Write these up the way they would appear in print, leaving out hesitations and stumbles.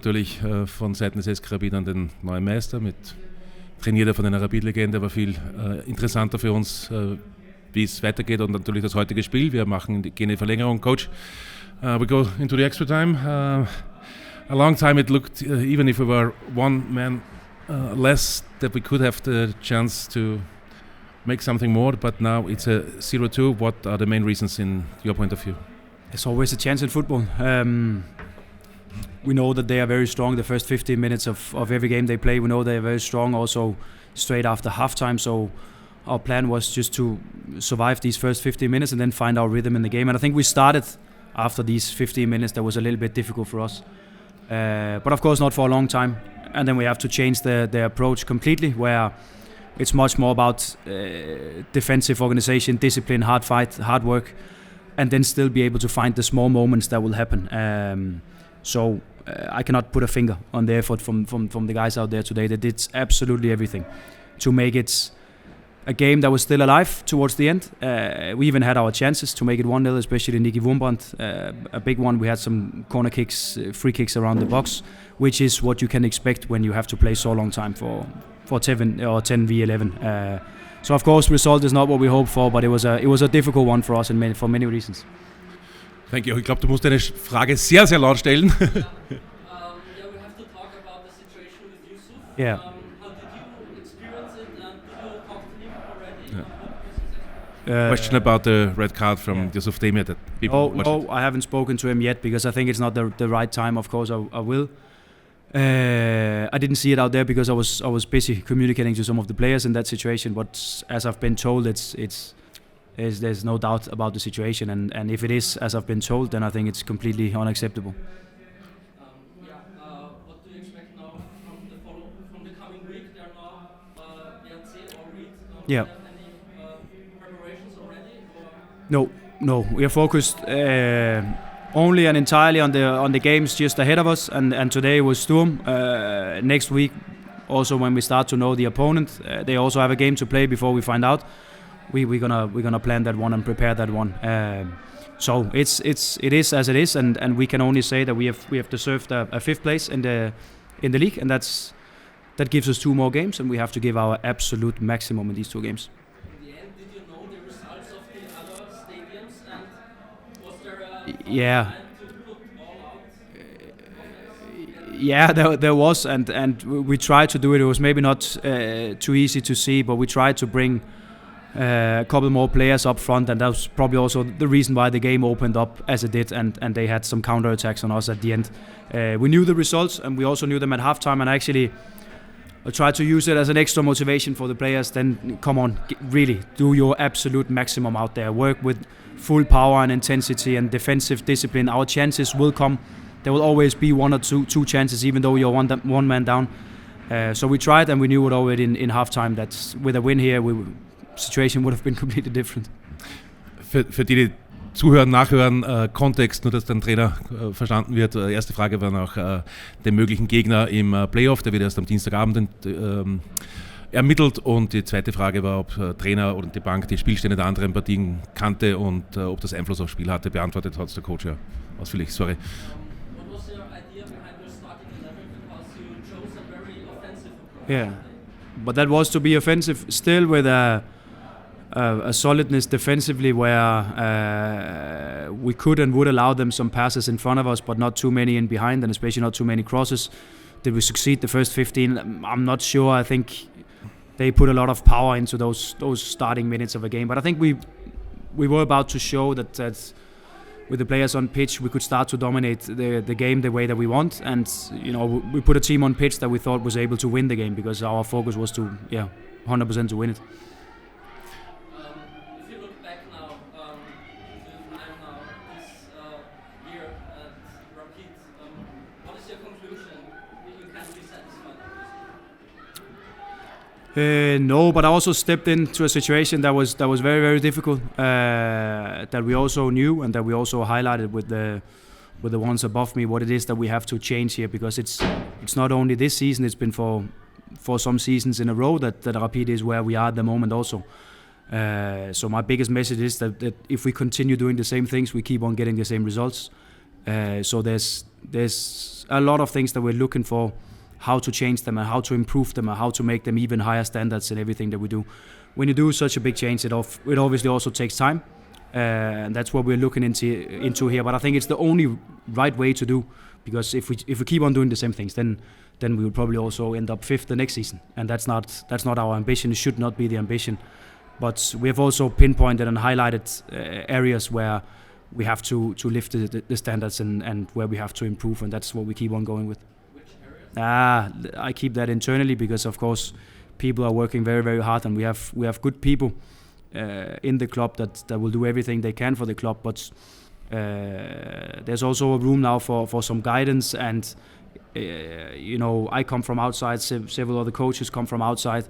Natürlich von Seiten des SK Rapid an den neuen Meister, trainiert von einer Rapid-Legende, aber viel interessanter für uns, wie es weitergeht und natürlich das heutige Spiel. Wir gehen in die Verlängerung. Coach, we go into the extra time. A long time it looked, even if we were one man less, that we could have the chance to make something more, but now it's a 0-2. What are the main reasons in your point of view? There's always a chance in football. We know that they are very strong the first 15 minutes of every game they play. We know they are very strong also straight after halftime. So our plan was just to survive these first 15 minutes and then find our rhythm in the game. And I think we started after these 15 minutes that was a little bit difficult for us. But of course not for a long time. And then we have to change the approach completely, where it's much more about defensive organization, discipline, hard fight, hard work, and then still be able to find the small moments that will happen. So I cannot put a finger on the effort from the guys out there today. They did absolutely everything to make it a game that was still alive towards the end. We even had our chances to make it 1-0, especially Nicky Wurmbrandt, a big one. We had some corner kicks, free kicks around the box, which is what you can expect when you have to play so long time for 10 v 11. So of course, result is not what we hoped for, but it was a difficult one for us for many reasons. Thank you. Ich glaube, du musst deine Frage sehr, sehr laut stellen. We have to talk about the situation with Yusuf. Yeah. How did you experience it, and did you talk to him already? Question about the red card from Yusuf Demir that people watched. No, I haven't spoken to him yet because I think it's not the right time. Of course, I will. I didn't see it out there because I was busy communicating to some of the players in that situation. But as I've been told, there's no doubt about the situation, and if it is as I've been told, then I think it's completely unacceptable. What do you expect now from the coming week? They're now BRC or Reed. Yeah. Do you have any preparations already? No, we are focused only and entirely on the games just ahead of us, and today was Sturm. Next week, also when we start to know the opponent, they also have a game to play before we find out. We're gonna plan that one and prepare that one. So it is as it is, and we can only say that we have deserved a fifth place in the league, and that gives us 2 more games, and we have to give our absolute maximum in these 2 games. In the end, did you know the results of the other stadiums, and was there a Yeah. time to put all out? Yeah, there was, and we tried to do it. It was maybe not too easy to see, but we tried to bring a couple more players up front, and that was probably also the reason why the game opened up as it did, and they had some counter-attacks on us at the end. We knew the results, and we also knew them at halftime, and actually I tried to use it as an extra motivation for the players. Then come on, really do your absolute maximum out there. Work with full power and intensity and defensive discipline. Our chances will come. There will always be 1 or 2 chances, even though you're one man down. So we tried, and we knew it already in halftime that with a win here, situation would have been completely different. Für die zuhören, nachhören, Kontext, nur dass dein Trainer verstanden wird. Erste Frage war nach dem möglichen Gegner im Playoff, der wird erst am Dienstagabend ermittelt, und die zweite Frage war, ob Trainer oder die Bank die Spielstände der anderen Partien kannte und ob das Einfluss aufs Spiel hatte. Beantwortet hat es der Coach ja ausführlich, sorry. What was your idea behind your starting 11? Because you chose a very offensive approach. Yeah, but that was to be offensive, still with a solidness defensively, where we could and would allow them some passes in front of us, but not too many in behind, and especially not too many crosses. Did we succeed the first 15? I'm not sure. I think they put a lot of power into those starting minutes of a game, but I think we were about to show that with the players on pitch, we could start to dominate the game the way that we want, and we put a team on pitch that we thought was able to win the game, because our focus was to 100% to win it. If you look back now to the time now this year at Rapid, what is your conclusion? You can't be satisfied with this? No, but I also stepped into a situation that was very, very difficult, that we also knew, and that we also highlighted with the ones above me, what it is that we have to change here, because it's not only this season, it's been for some seasons in a row that Rapid is where we are at the moment also. So my biggest message is that if we continue doing the same things, we keep on getting the same results. So there's a lot of things that we're looking for, how to change them and how to improve them and how to make them even higher standards in everything that we do. When you do such a big change, it obviously also takes time, and that's what we're looking into here. But I think it's the only right way to do, because if we keep on doing the same things, then we will probably also end up 5th the next season, and that's not our ambition. It should not be the ambition. But we have also pinpointed and highlighted areas where we have to lift the standards and where we have to improve, and that's what we keep on going with. Which areas? I keep that internally because, of course, people are working very, very hard, and we have good people in the club that will do everything they can for the club. But there's also a room now for some guidance, and I come from outside. Several other coaches come from outside.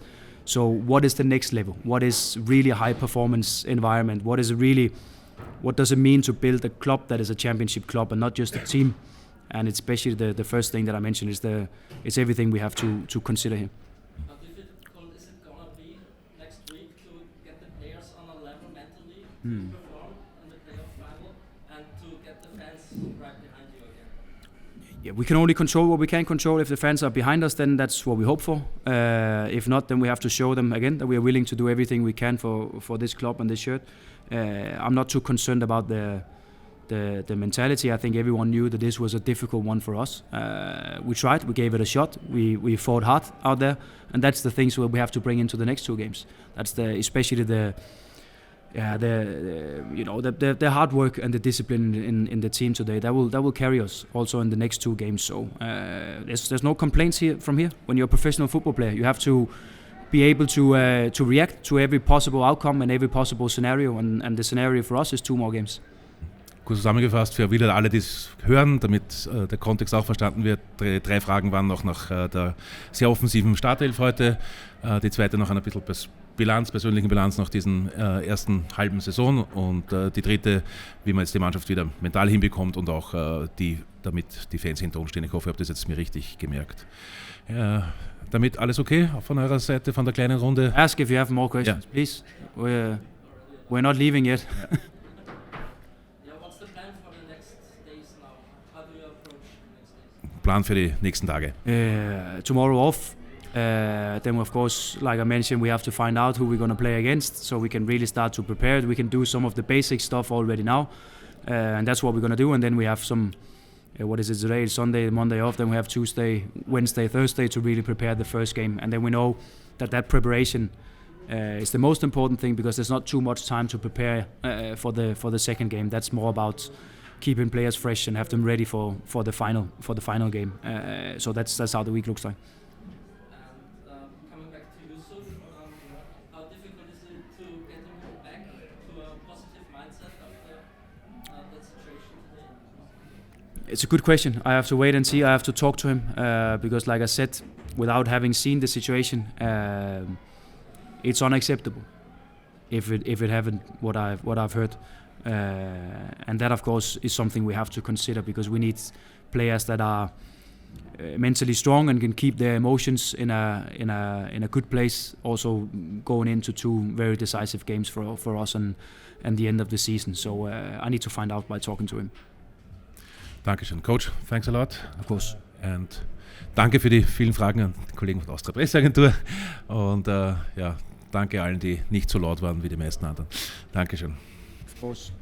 So what is the next level? What is really a high performance environment? What does it mean to build a club that is a championship club and not just a team? And especially the first thing that I mentioned is everything we have to consider here. How difficult is it gonna be next week to get the players on a level mentally to perform in the playoff final and to get the fans right behind you again? Yeah, we can only control what we can control. If the fans are behind us, then that's what we hope for. If not, then we have to show them again that we are willing to do everything we can for this club and this shirt. I'm not too concerned about the mentality. I think everyone knew that this was a difficult one for us. We tried, we gave it a shot, we fought hard out there, and that's the things we have to bring into the next 2 games. That's especially the hard work and the discipline in the team today. That will carry us also in the next 2 games. So there's no complaints from here. When you're a professional football player, you have to be able to react to every possible outcome and every possible scenario, and the scenario for us is 2 more games. Kurz zusammengefasst, für wieder alle, die es hören, damit der Kontext auch verstanden wird. 3 Fragen waren noch nach der sehr offensiven Startelf heute. Die zweite noch ein bisschen persönlichen Bilanz nach diesen ersten halben Saison. Und die dritte, wie man jetzt die Mannschaft wieder mental hinbekommt und auch damit die Fans hinter uns stehen. Ich hoffe, ihr habt das jetzt mir richtig gemerkt. Damit alles okay von eurer Seite, von der kleinen Runde? Ask if you have more questions, please. We're not leaving yet. What's the plan for the next days now? How do you approach the next days? Plan für die nächsten Tage? Tomorrow off. Then, of course, like I mentioned, we have to find out who we're going to play against, so we can really start to prepare. We can do some of the basic stuff already now, and that's what we're going to do. And then we have some, what is it today? Sunday, Monday off. Then we have Tuesday, Wednesday, Thursday to really prepare the first game. And then we know that preparation is the most important thing, because there's not too much time to prepare for the second game. That's more about keeping players fresh and have them ready for the final game. So that's how the week looks like. It's a good question. I have to wait and see. I have to talk to him because, like I said, without having seen the situation, it's unacceptable. If it haven't what I've heard, and that of course is something we have to consider, because we need players that are mentally strong and can keep their emotions in a good place. Also going into 2 very decisive games for us and the end of the season. So I need to find out by talking to him. Dankeschön. Coach, thanks a lot. Of course. Und danke für die vielen Fragen an die Kollegen von der Austria Presseagentur. Und danke allen, die nicht so laut waren wie die meisten anderen. Dankeschön. Of course.